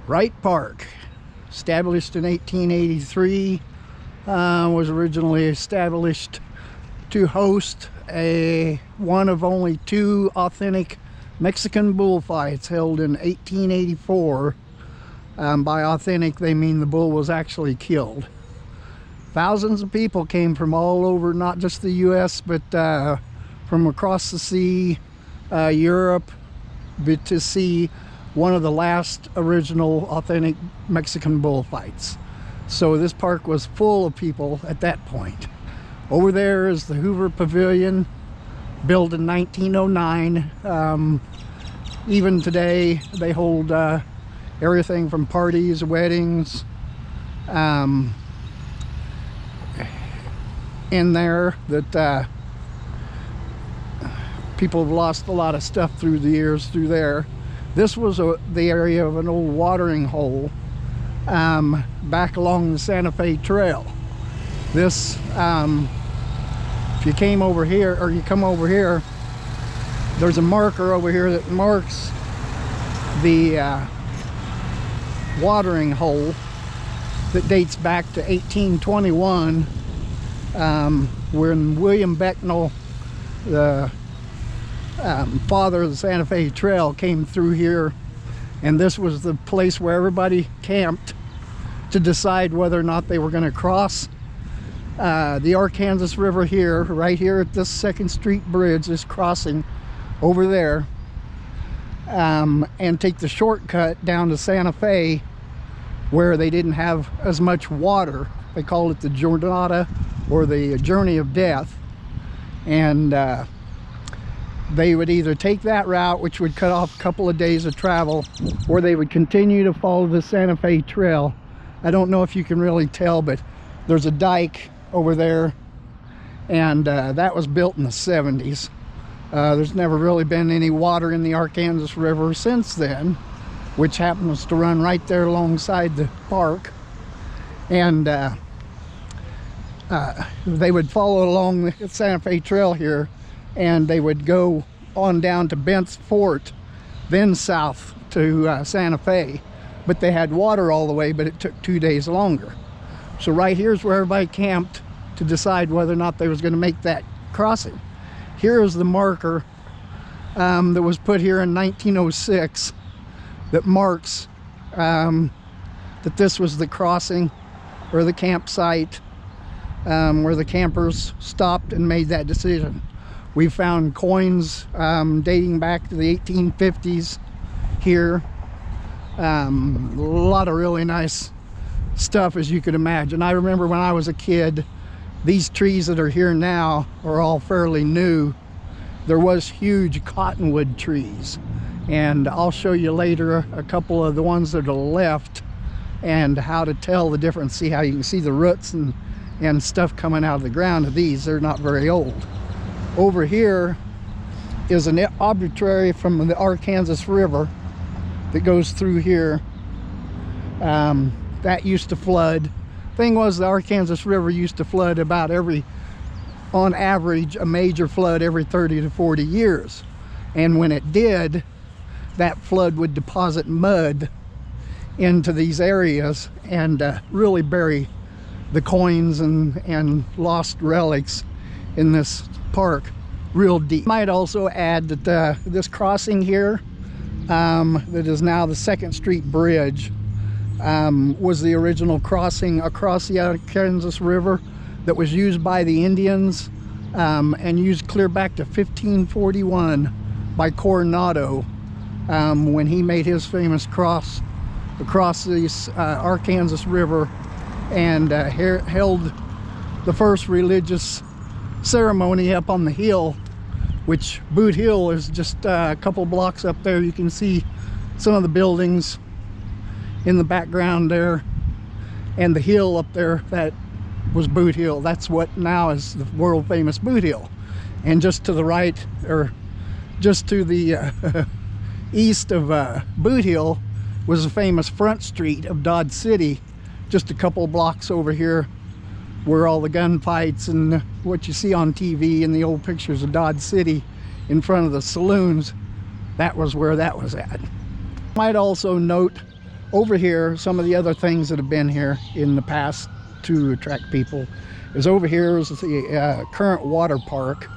Wright Park, established in 1883, was originally established to host one of only two authentic Mexican bullfights held in 1884. By authentic, they mean the bull was actually killed. Thousands of people came from all over, not just the U.S., but from across the sea, Europe, to see one of the last original authentic Mexican bullfights. So this park was full of people at that point. Over there is the Hoover Pavilion, built in 1909. Even today they hold everything from parties, weddings, in there that people have lost a lot of stuff through the years through there. This was the area of an old watering hole back along the Santa Fe Trail. This, if you came over here, or you come over here, there's a marker over here that marks the watering hole that dates back to 1821, when William Becknell, the father of the Santa Fe Trail, came through here, and this was the place where everybody camped to decide whether or not they were going to cross the Arkansas River here, right here at this 2nd Street Bridge, this crossing over there, and take the shortcut down to Santa Fe, where they didn't have as much water. They called it the Jornada, or the Journey of Death, and they would either take that route, which would cut off a couple of days of travel, or they would continue to follow the Santa Fe Trail. I don't know if you can really tell, but there's a dike over there, and that was built in the 70s. There's never really been any water in the Arkansas River since then, which happens to run right there alongside the park. And they would follow along the Santa Fe Trail here, and they would go on down to Bent's Fort, then south to Santa Fe. But they had water all the way, but it took 2 days longer. So right here's where everybody camped to decide whether or not they was going to make that crossing. Here is the marker that was put here in 1906 that marks that this was the crossing, or the campsite, where the campers stopped and made that decision. We found coins dating back to the 1850s here. A lot of really nice stuff, as you could imagine. I remember when I was a kid, these trees that are here now are all fairly new. There was huge cottonwood trees, and I'll show you later a couple of the ones that are left and how to tell the difference. See how you can see the roots and stuff coming out of the ground of these. They're not very old. Over here is an arbitrary from the Arkansas River that goes through here. That used to flood. Thing was, the Arkansas River used to flood about on average, a major flood every 30 to 40 years. And when it did, that flood would deposit mud into these areas and really bury the coins and lost relics in this park real deep. Might also add that this crossing here, that is now the 2nd Street Bridge, was the original crossing across the Arkansas River that was used by the Indians, and used clear back to 1541 by Coronado, when he made his famous cross across the Arkansas River, and held the first religious ceremony up on the hill, which Boot Hill is just a couple blocks up there. You can see some of the buildings in the background there, and the hill up there, that was Boot Hill. That's what now is the world famous Boot Hill. And just to the right, or just to the east of Boot Hill, was the famous Front Street of Dodge City, just a couple blocks over here, where all the gunfights and what you see on TV and the old pictures of Dodge City in front of the saloons, that was where that was at. Might also note over here, some of the other things that have been here in the past to attract people is over here is the current water park.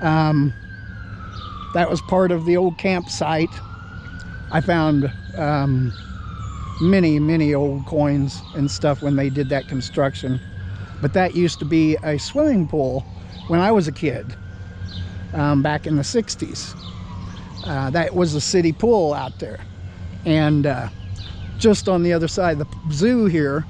That was part of the old campsite. I found many old coins and stuff when they did that construction. But that used to be a swimming pool when I was a kid, back in the 60s. That was a city pool out there. And just on the other side of the zoo here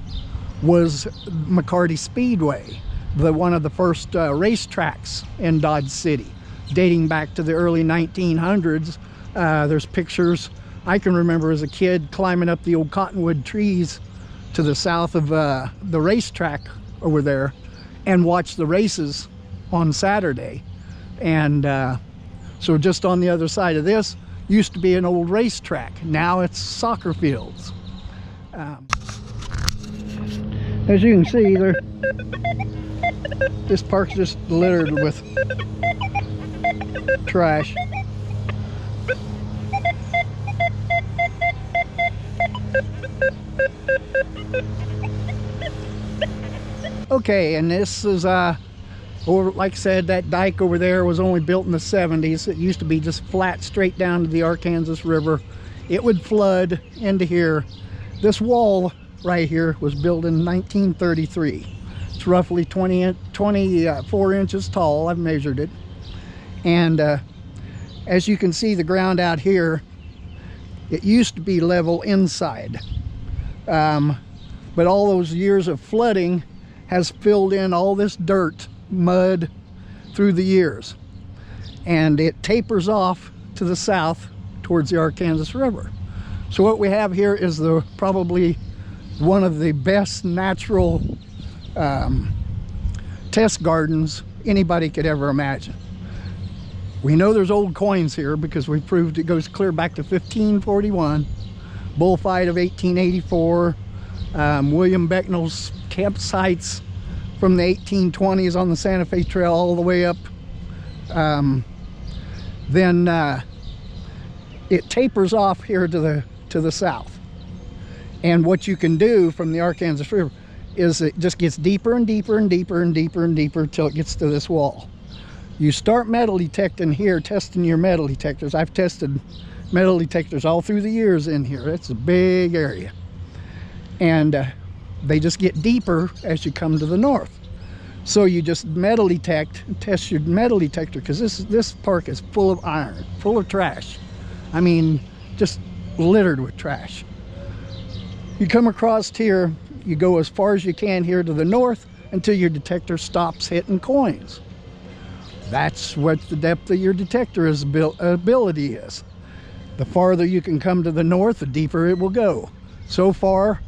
was McCarty Speedway, one of the first racetracks in Dodge City, dating back to the early 1900s. There's pictures I can remember as a kid climbing up the old cottonwood trees to the south of the racetrack over there and watch the races on Saturday. And so just on the other side of this used to be an old racetrack. Now it's soccer fields. As you can see, this park's just littered with trash. Okay, and this is over, like I said, that dike over there was only built in the 70s. It used to be just flat straight down to the Arkansas River. It would flood into here. This wall right here was built in 1933. It's roughly 24 inches tall. I've measured it. And as you can see, the ground out here, it used to be level inside. But all those years of flooding has filled in all this dirt, mud through the years. And it tapers off to the south towards the Arkansas River. So what we have here is probably one of the best natural test gardens anybody could ever imagine. We know there's old coins here because we proved it goes clear back to 1541, bullfight of 1884, William Becknell's campsites from the 1820s on the Santa Fe Trail all the way up. Then it tapers off here to the south. And what you can do from the Arkansas River is it just gets deeper and deeper and deeper and deeper and deeper till it gets to this wall. You start metal detecting here, testing your metal detectors. I've tested metal detectors all through the years in here. It's a big area. And they just get deeper as you come to the north. So you just metal detect, test your metal detector, because this park is full of iron, full of trash. I mean, just littered with trash. You come across here, you go as far as you can here to the north until your detector stops hitting coins. That's what the depth of your detector ability is. The farther you can come to the north, the deeper it will go. So far,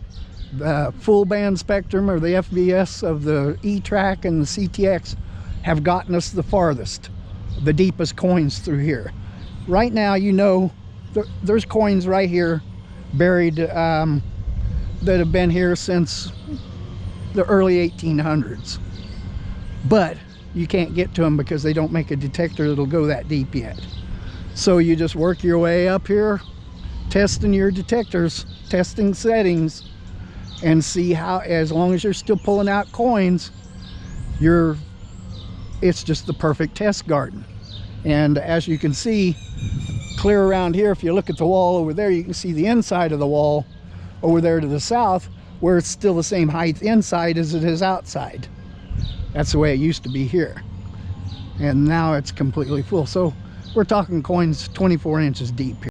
the full band spectrum, or the FBS of the E-Track and the CTX, have gotten us the farthest, the deepest coins through here. Right now, you know, there's coins right here buried that have been here since the early 1800s. But you can't get to them because they don't make a detector that'll go that deep yet. So you just work your way up here, testing your detectors, testing settings, and see how, as long as you're still pulling out coins, it's just the perfect test garden. And as you can see, clear around here, if you look at the wall over there, you can see the inside of the wall over there to the south, where it's still the same height inside as it is outside. That's the way it used to be here. And now it's completely full. So we're talking coins 24 inches deep here.